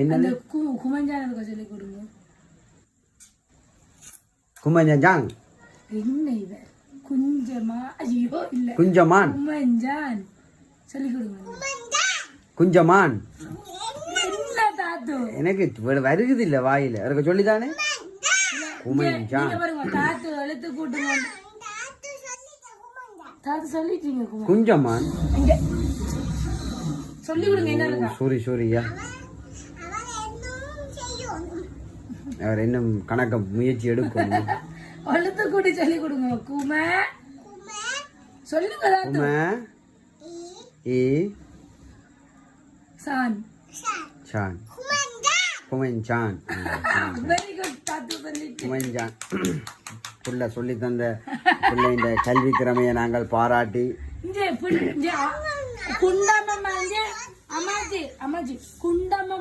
என்னது குமஞ்சான் சொல்லி கொடுங்க. குமஞ்சான் என்ன இவ குஞ்சமா? ஐயோ இல்ல, குஞ்சமான். குமஞ்சான் சொல்லி கொடுங்க. குஞ்சமான் என்ன தாத்து எனக்கு வருகுது இல்ல வாயில அவருக்கு சொல்லிதானே. குமஞ்சான் பாருங்க, தாத்து எழுத்து கூட்டுங்க. தாத்து சொல்லிட்டீங்க. குஞ்சமான் இங்க சொல்லி கொடுங்க. என்ன இருக்கா? சூரியா அவர் இன்னும் கணக்க முயற்சி எடுக்கும். எழுத்து கூட்டி சொல்லி கொடுங்க. சொல்லுங்க. கும இ சான் சான் குமஞ்சான். வெரி குட் தாத்து சொல்லிட்டு. குமஞ்சான் புள்ள சொல்லி தந்த பிள்ளைஇந்த கல்வி திறமையை நாங்கள் பாராட்டி குண்டாமம்மா அம்மாஜி குண்டாம